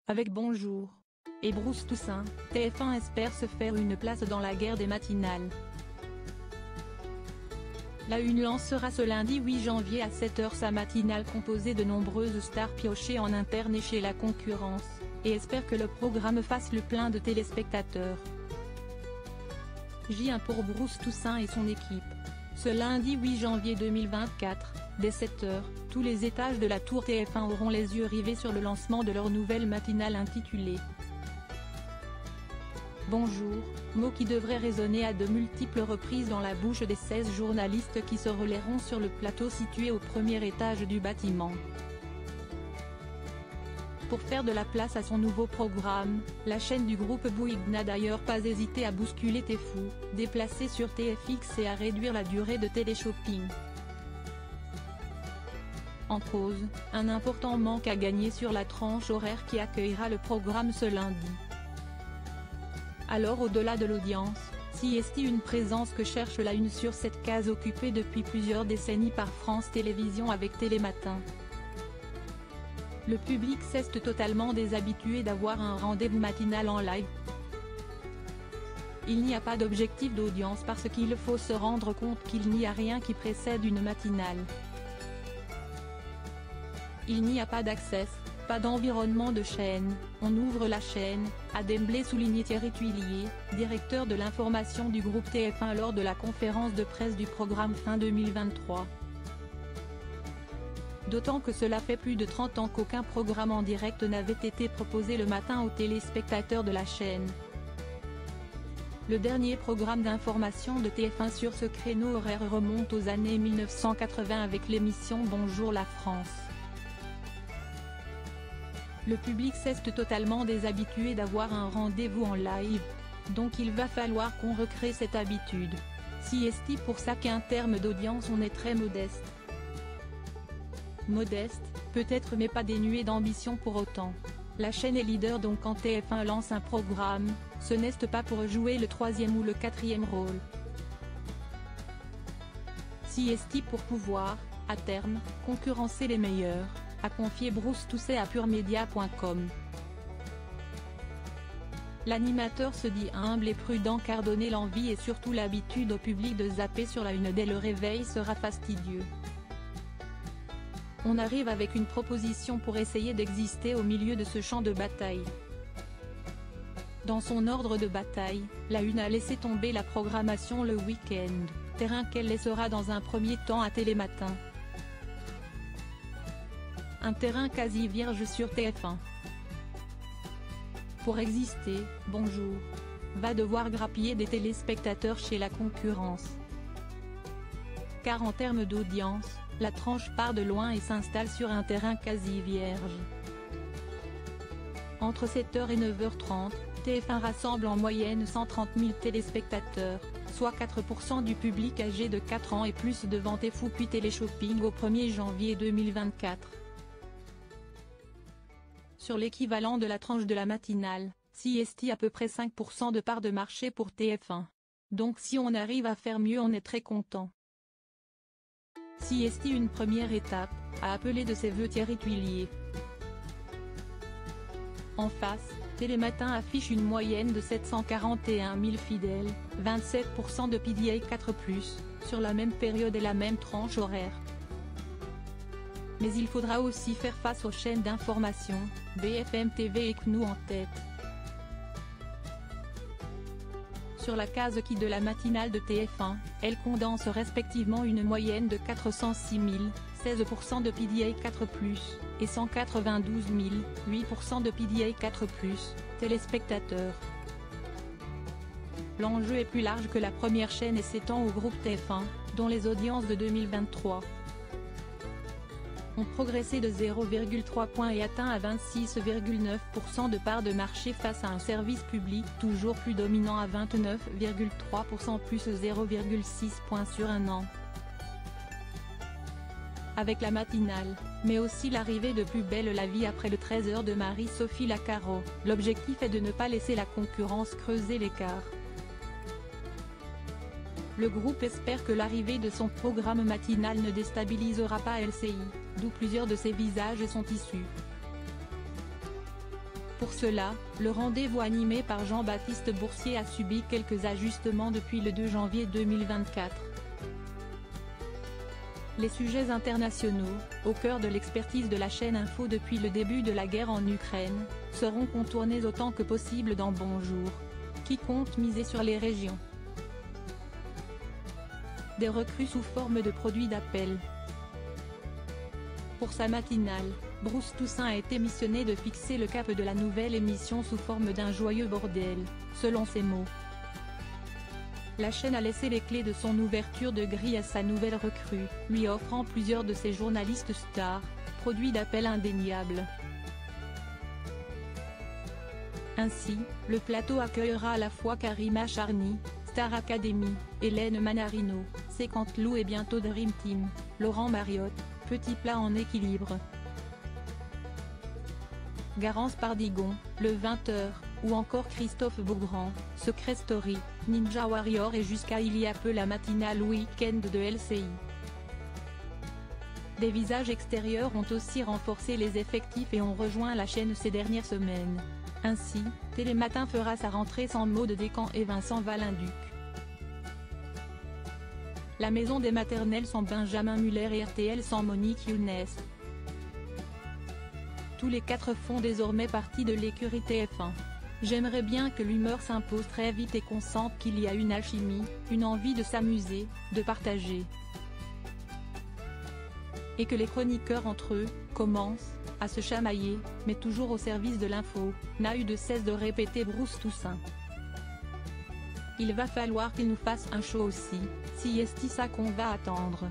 Avec Bonjour et Bruce Toussaint, TF1 espère se faire une place dans la guerre des matinales. La Une lancera ce lundi 8 janvier à 7 h sa matinale composée de nombreuses stars piochées en interne et chez la concurrence, et espère que le programme fasse le plein de téléspectateurs. J1 pour Bruce Toussaint et son équipe. Ce lundi 8 janvier 2024, dès 7 h, tous les étages de la tour TF1 auront les yeux rivés sur le lancement de leur nouvelle matinale intitulée Bonjour, mot qui devrait résonner à de multiples reprises dans la bouche des 16 journalistes qui se relaieront sur le plateau situé au premier étage du bâtiment. Pour faire de la place à son nouveau programme, la chaîne du groupe Bouygues n'a d'ailleurs pas hésité à bousculer Téfou, déplacer sur TFX et à réduire la durée de téléshopping. En cause, un important manque à gagner sur la tranche horaire qui accueillera le programme ce lundi. Alors au-delà de l'audience, si est une présence que cherche la Une sur cette case occupée depuis plusieurs décennies par France Télévisions avec Télématin. Le public s'est totalement déshabitué d'avoir un rendez-vous matinal en live. Il n'y a pas d'objectif d'audience parce qu'il faut se rendre compte qu'il n'y a rien qui précède une matinale. Il n'y a pas d'accès, pas d'environnement de chaîne, on ouvre la chaîne, a d'emblée souligné Thierry Tuillier, directeur de l'information du groupe TF1 lors de la conférence de presse du programme fin 2023. D'autant que cela fait plus de 30 ans qu'aucun programme en direct n'avait été proposé le matin aux téléspectateurs de la chaîne. Le dernier programme d'information de TF1 sur ce créneau horaire remonte aux années 1980 avec l'émission Bonjour la France. Le public s'est totalement déshabitué d'avoir un rendez-vous en live, donc il va falloir qu'on recrée cette habitude. Si est pour ça qu'un terme d'audience on est très modeste. Modeste, peut-être mais pas dénué d'ambition pour autant. La chaîne est leader donc quand TF1 lance un programme, ce n'est pas pour jouer le 3e ou le 4e rôle. Si est pour pouvoir, à terme, concurrencer les meilleurs, a confié Bruce Toussaint à puremedia.com. L'animateur se dit humble et prudent car donner l'envie et surtout l'habitude au public de zapper sur la Une dès le réveil sera fastidieux. On arrive avec une proposition pour essayer d'exister au milieu de ce champ de bataille. Dans son ordre de bataille, la Une a laissé tomber la programmation le week-end, terrain qu'elle laissera dans un premier temps à Télématin. Un terrain quasi vierge sur TF1. Pour exister, Bonjour va devoir grappiller des téléspectateurs chez la concurrence. Car en termes d'audience, la tranche part de loin et s'installe sur un terrain quasi vierge. Entre 7 h et 9 h 30, TF1 rassemble en moyenne 130 000 téléspectateurs, soit 4% du public âgé de 4 ans et plus devant Téfou puis Téléshopping au 1er janvier 2024. Sur l'équivalent de la tranche de la matinale, si est à peu près 5% de part de marché pour TF1. Donc si on arrive à faire mieux on est très content. Si est une première étape, a appelé de ses vœux Thierry Tuillier. En face, Télématin affiche une moyenne de 741 000 fidèles, 27% de PDA 4+, sur la même période et la même tranche horaire. Mais il faudra aussi faire face aux chaînes d'information, BFM TV et CNOU en tête. Sur la case qui de la matinale de TF1, elles condensent respectivement une moyenne de 406 000, 16% de PDA 4+, et 192 000, 8% de PDA 4+, téléspectateurs. L'enjeu est plus large que la première chaîne et s'étend au groupe TF1, dont les audiences de 2023 ont progressé de 0,3 points et atteint à 26,9% de part de marché face à un service public toujours plus dominant à 29,3% plus 0,6 points sur un an. Avec la matinale, mais aussi l'arrivée de Plus belle la vie après le 13 h de Marie-Sophie Lacaro, l'objectif est de ne pas laisser la concurrence creuser l'écart. Le groupe espère que l'arrivée de son programme matinal ne déstabilisera pas LCI, d'où plusieurs de ses visages sont issus. Pour cela, le rendez-vous animé par Jean-Baptiste Boursier a subi quelques ajustements depuis le 2 janvier 2024. Les sujets internationaux, au cœur de l'expertise de la chaîne Info depuis le début de la guerre en Ukraine, seront contournés autant que possible dans Bonjour, qui compte miser sur les régions. Des recrues sous forme de produits d'appel. Pour sa matinale, Bruce Toussaint a été missionné de fixer le cap de la nouvelle émission sous forme d'un joyeux bordel, selon ses mots. La chaîne a laissé les clés de son ouverture de grille à sa nouvelle recrue, lui offrant plusieurs de ses journalistes stars, produits d'appel indéniables. Ainsi, le plateau accueillera à la fois Karima Charny, Star Academy, Hélène Manarino, Séquentelou et bientôt Dream Team, Laurent Mariotte, Petit Plat en équilibre, Garance Pardigon, le 20h, ou encore Christophe Beaugrand, Secret Story, Ninja Warrior et jusqu'à il y a peu la matinale week-end de LCI. Des visages extérieurs ont aussi renforcé les effectifs et ont rejoint la chaîne ces dernières semaines. Ainsi, Télématin fera sa rentrée sans Maud Descamps et Vincent Valinduc. La Maison des Maternelles sans Benjamin Muller et RTL sans Monique Younes. Tous les 4 font désormais partie de l'écurie TF1. J'aimerais bien que l'humeur s'impose très vite et qu'on sente qu'il y a une alchimie, une envie de s'amuser, de partager. Et que les chroniqueurs entre eux, commencent à se chamailler, mais toujours au service de l'info, n'a eu de cesse de répéter Bruce Toussaint. Il va falloir qu'il nous fasse un show aussi, si est ça qu'on va attendre.